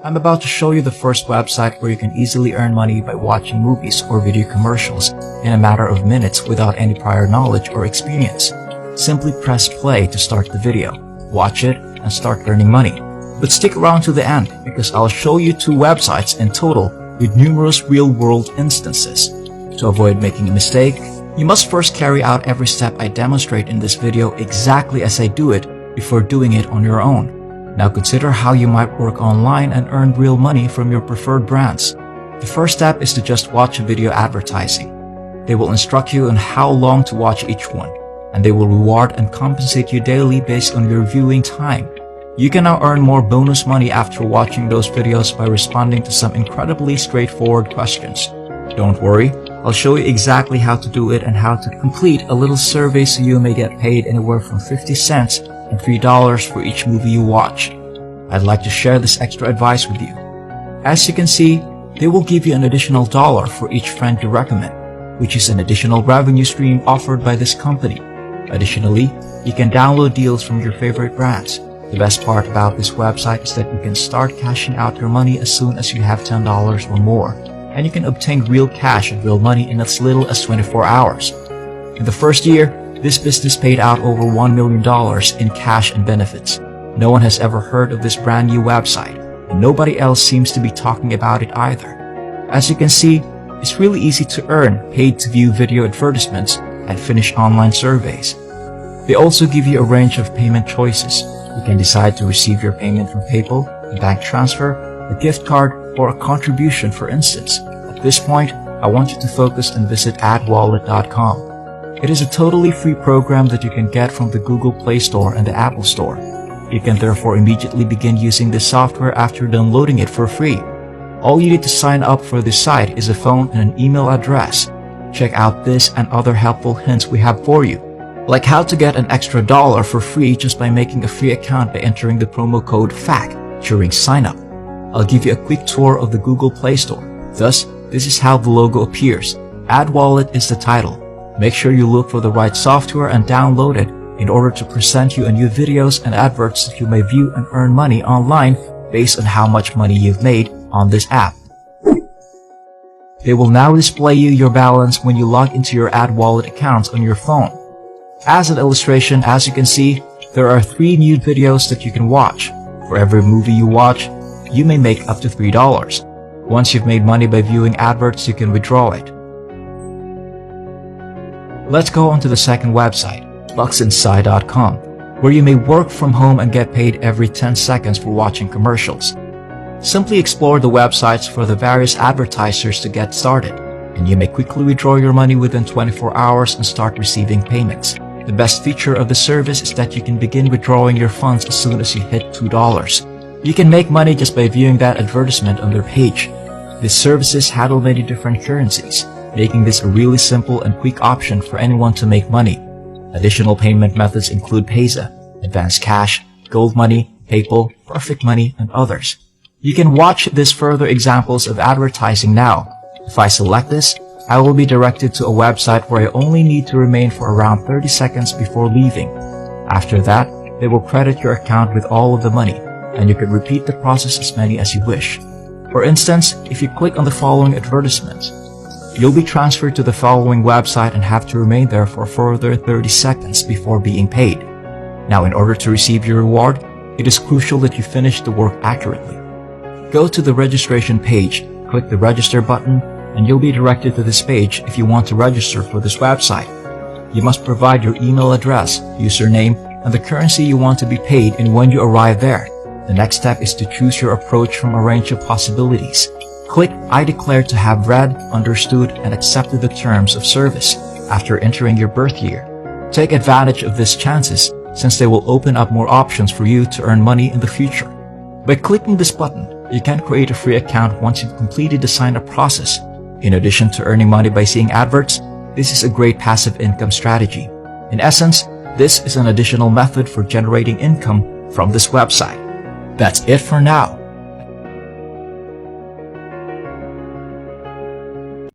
I'm about to show you the first website where you can easily earn money by watching movies or video commercials in a matter of minutes without any prior knowledge or experience. Simply press play to start the video, watch it, and start earning money. But stick around to the end because I'll show you 2 websites in total with numerous real-world instances. To avoid making a mistake, you must first carry out every step I demonstrate in this video exactly as I do it before doing it on your own. Now consider how you might work online and earn real money from your preferred brands. The first step is to just watch a video advertising. They will instruct you on how long to watch each one, and they will reward and compensate you daily based on your viewing time. You can now earn more bonus money after watching those videos by responding to some incredibly straightforward questions. Don't worry, I'll show you exactly how to do it and how to complete a little survey so you may get paid anywhere from 50 cents and $3 for each movie you watch. I'd like to share this extra advice with you. As you can see, they will give you an additional $1 for each friend you recommend, which is an additional revenue stream offered by this company. Additionally, you can download deals from your favorite brands. The best part about this website is that you can start cashing out your money as soon as you have $10 or more, and you can obtain real cash and real money in as little as 24 hours. In the first year, this business paid out over $1 million in cash and benefits. No one has ever heard of this brand new website, and nobody else seems to be talking about it either. As you can see, it's really easy to earn paid to view video advertisements and finish online surveys. They also give you a range of payment choices. You can decide to receive your payment from PayPal, a bank transfer, a gift card, or a contribution, for instance. At this point, I want you to focus and visit adwallet.com. It is a totally free program that you can get from the Google Play Store and the Apple Store. You can therefore immediately begin using this software after downloading it for free. All you need to sign up for this site is a phone and an email address. Check out this and other helpful hints we have for you, like how to get an extra $1 for free just by making a free account by entering the promo code FAC during sign-up. I'll give you a quick tour of the Google Play Store. Thus, this is how the logo appears. AdWallet is the title. Make sure you look for the right software and download it in order to present you a new videos and adverts that you may view and earn money online based on how much money you've made on this app. They will now display you your balance when you log into your AdWallet account on your phone. As an illustration, as you can see, there are 3 new videos that you can watch. For every movie you watch, you may make up to $3. Once you've made money by viewing adverts, you can withdraw it. Let's go on to the second website, bucksinside.com, where you may work from home and get paid every 10 seconds for watching commercials. Simply explore the websites for the various advertisers to get started, and you may quickly withdraw your money within 24 hours and start receiving payments. The best feature of the service is that you can begin withdrawing your funds as soon as you hit $2. You can make money just by viewing that advertisement on their page. These services handle many different currencies, making this a really simple and quick option for anyone to make money. Additional payment methods include Payza, Advanced Cash, Gold Money, PayPal, Perfect Money, and others. You can watch these further examples of advertising now. If I select this, I will be directed to a website where I only need to remain for around 30 seconds before leaving. After that, they will credit your account with all of the money, and you can repeat the process as many as you wish. For instance, if you click on the following advertisement, you'll be transferred to the following website and have to remain there for a further 30 seconds before being paid. Now, in order to receive your reward, it is crucial that you finish the work accurately. Go to the registration page, click the register button, and you'll be directed to this page if you want to register for this website. You must provide your email address, username, and the currency you want to be paid in when you arrive there. The next step is to choose your approach from a range of possibilities. Click I declare to have read, understood, and accepted the terms of service after entering your birth year. Take advantage of these chances since they will open up more options for you to earn money in the future. By clicking this button, you can create a free account once you've completed the sign-up process. In addition to earning money by seeing adverts, this is a great passive income strategy. In essence, this is an additional method for generating income from this website. That's it for now.